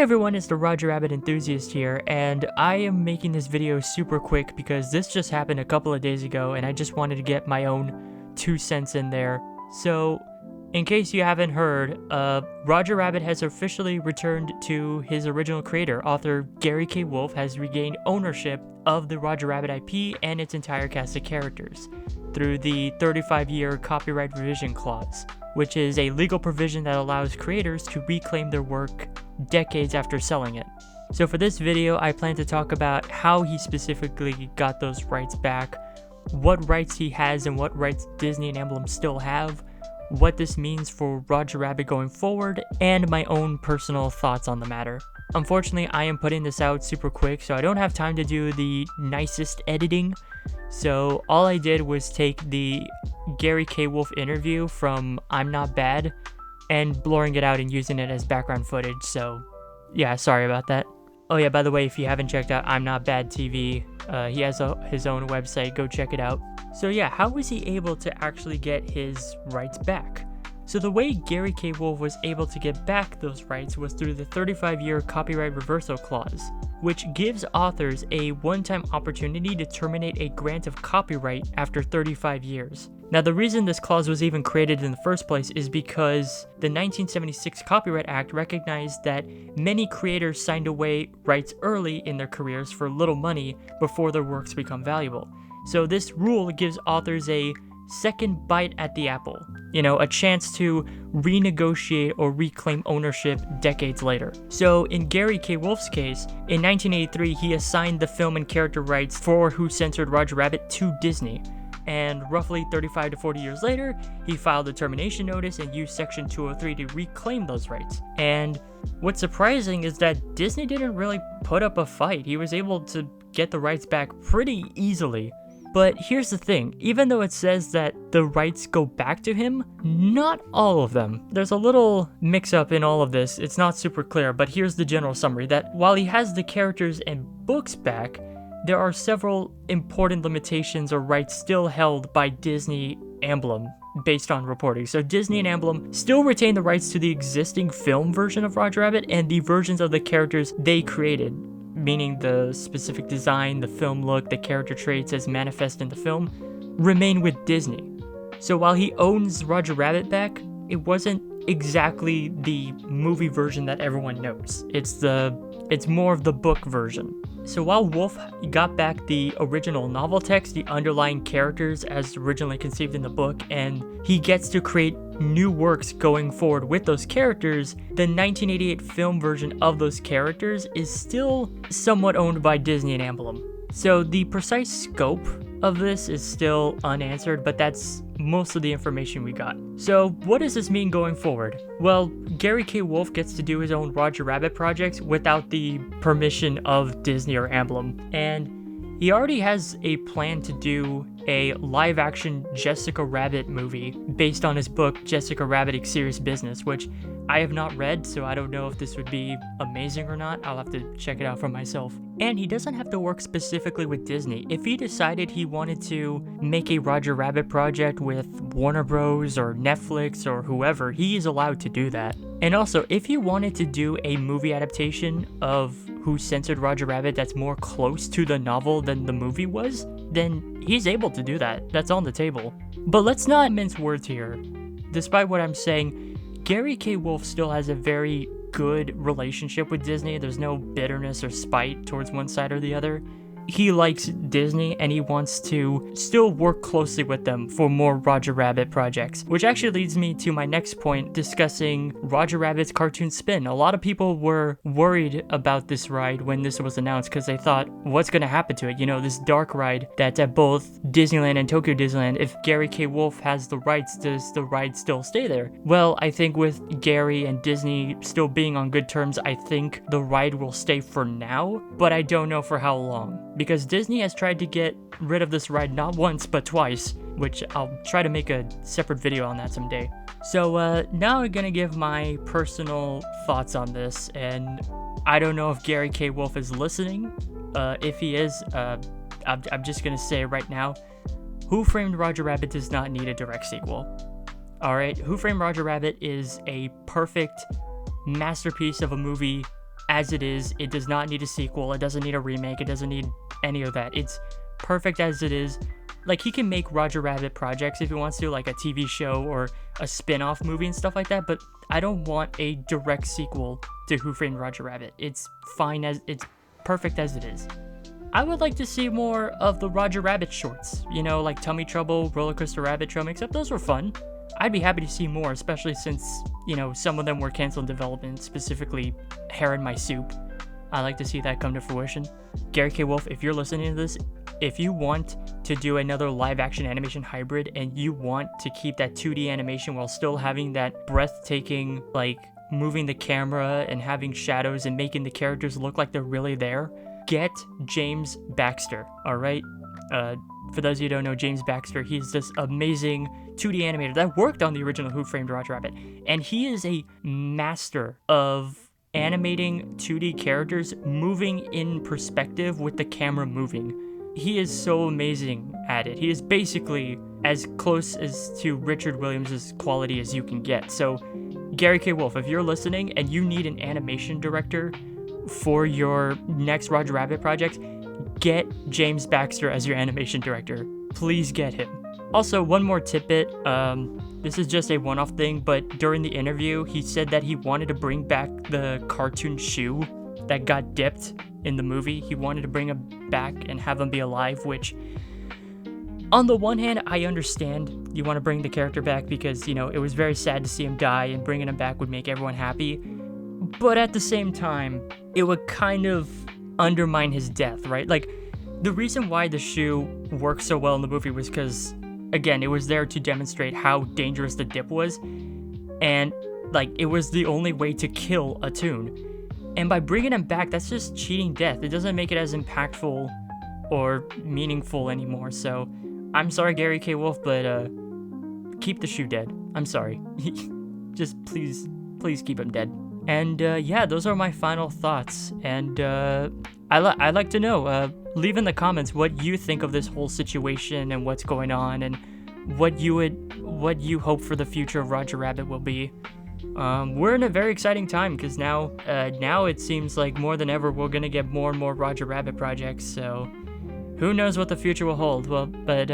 everyone, it's the Roger Rabbit Enthusiast here, and I am making this video super quick because this just happened a couple of days ago and I just wanted to get my own 2 cents in there. So, in case you haven't heard, Roger Rabbit has officially returned to his original creator. Author Gary K. Wolf has regained ownership of the Roger Rabbit IP and its entire cast of characters through the 35-year copyright revision clause, which is a legal provision that allows creators to reclaim their work decades after selling it. So for this video, I plan to talk about how he specifically got those rights back, what rights he has and what rights Disney and Emblem still have, what this means for Roger Rabbit going forward, and my own personal thoughts on the matter. Unfortunately, I am putting this out super quick, so I don't have time to do the nicest editing. So all I did was take the Gary K. Wolf interview from I'm Not Bad and blurring it out and using it as background footage, so yeah, sorry about that. Oh yeah, by the way, if you haven't checked out I'm Not Bad TV, he has his own website, go check it out. So yeah, how was he able to actually get his rights back? So the way Gary K. Wolf was able to get back those rights was through the 35-year copyright reversal clause, which gives authors a one-time opportunity to terminate a grant of copyright after 35 years. Now, the reason this clause was even created in the first place is because the 1976 Copyright Act recognized that many creators signed away rights early in their careers for little money before their works become valuable. So this rule gives authors a second bite at the apple, a chance to renegotiate or reclaim ownership decades later. So in Gary K. Wolf's case, in 1983, he assigned the film and character rights for Who Censored Roger Rabbit to Disney. And roughly 35 to 40 years later, he filed a termination notice and used Section 203 to reclaim those rights. And what's surprising is that Disney didn't really put up a fight. He was able to get the rights back pretty easily. But here's the thing, even though it says that the rights go back to him, not all of them. There's a little mix-up in all of this, it's not super clear, but here's the general summary, that while he has the characters and books back, there are several important limitations or rights still held by Disney Emblem, based on reporting. So Disney and Emblem still retain the rights to the existing film version of Roger Rabbit and the versions of the characters they created, meaning the specific design, the film look, the character traits as manifest in the film, remain with Disney. So while he owns Roger Rabbit back, it wasn't exactly the movie version that everyone knows. It's more of the book version. So while Wolf got back the original novel text, the underlying characters as originally conceived in the book, and he gets to create new works going forward with those characters, the 1988 film version of those characters is still somewhat owned by Disney and Emblem. So the precise scope of this is still unanswered, but that's most of the information we got. So what does this mean going forward? Well, Gary K. Wolf gets to do his own Roger Rabbit projects without the permission of Disney or Emblem, and he already has a plan to do a live-action Jessica Rabbit movie based on his book Jessica Rabbit: A Serious Business, which I have not read, so I don't know if this would be amazing or not. I'll have to check it out for myself. And he doesn't have to work specifically with Disney. If he decided he wanted to make a Roger Rabbit project with Warner Bros. Or Netflix or whoever, he is allowed to do that. And also, if he wanted to do a movie adaptation of Who Censored Roger Rabbit that's more close to the novel than the movie was, then he's able to do that. That's on the table. But let's not mince words here. Despite what I'm saying, Gary K. Wolf still has a very good relationship with Disney. There's no bitterness or spite towards one side or the other. He likes Disney and he wants to still work closely with them for more Roger Rabbit projects, which actually leads me to my next point, discussing Roger Rabbit's cartoon spin. A lot of people were worried about this ride when this was announced because they thought, what's going to happen to it? This dark ride that's at both Disneyland and Tokyo Disneyland. If Gary K. Wolf has the rights, does the ride still stay there? Well, I think with Gary and Disney still being on good terms, I think the ride will stay for now, but I don't know for how long. Because Disney has tried to get rid of this ride not once, but twice, which I'll try to make a separate video on that someday. So now I'm gonna give my personal thoughts on this, and I don't know if Gary K. Wolf is listening. If he is, I'm just gonna say right now, Who Framed Roger Rabbit does not need a direct sequel. Alright, Who Framed Roger Rabbit is a perfect masterpiece of a movie as it is. It does not need a sequel. It doesn't need a remake. It doesn't need any of that. It's perfect as it is. Like, he can make Roger Rabbit projects if he wants to, like a TV show or a spin-off movie and stuff like that, but I don't want a direct sequel to Who Framed Roger Rabbit. It's fine as, it's perfect as it is. I would like to see more of the Roger Rabbit shorts, you know, like Tummy Trouble, Roller Coaster Rabbit Trail Mix-Up. Those were fun. I'd be happy to see more, especially since, you know, some of them were canceled in development, specifically Hair in My Soup. I'd like to see that come to fruition. Gary K. Wolf, if you're listening to this, if you want to do another live-action animation hybrid and you want to keep that 2D animation while still having that breathtaking, like, moving the camera and having shadows and making the characters look like they're really there, get James Baxter, all right? For those of you who don't know, James Baxter, he's this amazing 2D animator that worked on the original Who Framed Roger Rabbit, and he is a master of animating 2D characters moving in perspective with the camera moving. He is so amazing at it. He is basically as close as to Richard Williams' quality as you can get. So, Gary K. Wolf, if you're listening and you need an animation director for your next Roger Rabbit project, get James Baxter as your animation director. Please get him. Also, one more tidbit. This is just a one-off thing, but during the interview, he said that he wanted to bring back the cartoon shoe that got dipped in the movie. He wanted to bring him back and have him be alive, which, on the one hand, I understand you want to bring the character back because, you know, it was very sad to see him die, and bringing him back would make everyone happy. But at the same time, it would kind of undermine his death, right? Like, the reason why the shoe worked so well in the movie was because, again, it was there to demonstrate how dangerous the dip was, and, like, it was the only way to kill a Toon. And by bringing him back, that's just cheating death. It doesn't make it as impactful or meaningful anymore. So, I'm sorry, Gary K. Wolf, but keep the shoe dead. I'm sorry. Just please keep him dead. And yeah, those are my final thoughts. And I'd like to know, leave in the comments what you think of this whole situation and what's going on, and what you hope for the future of Roger Rabbit will be. We're in a very exciting time because now it seems like more than ever we're gonna get more and more Roger Rabbit projects. So who knows what the future will hold? Well, but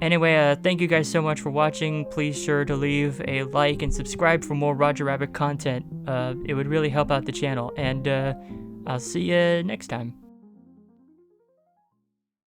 anyway, thank you guys so much for watching. Please sure to leave a like and subscribe for more Roger Rabbit content. It would really help out the channel. And I'll see you next time.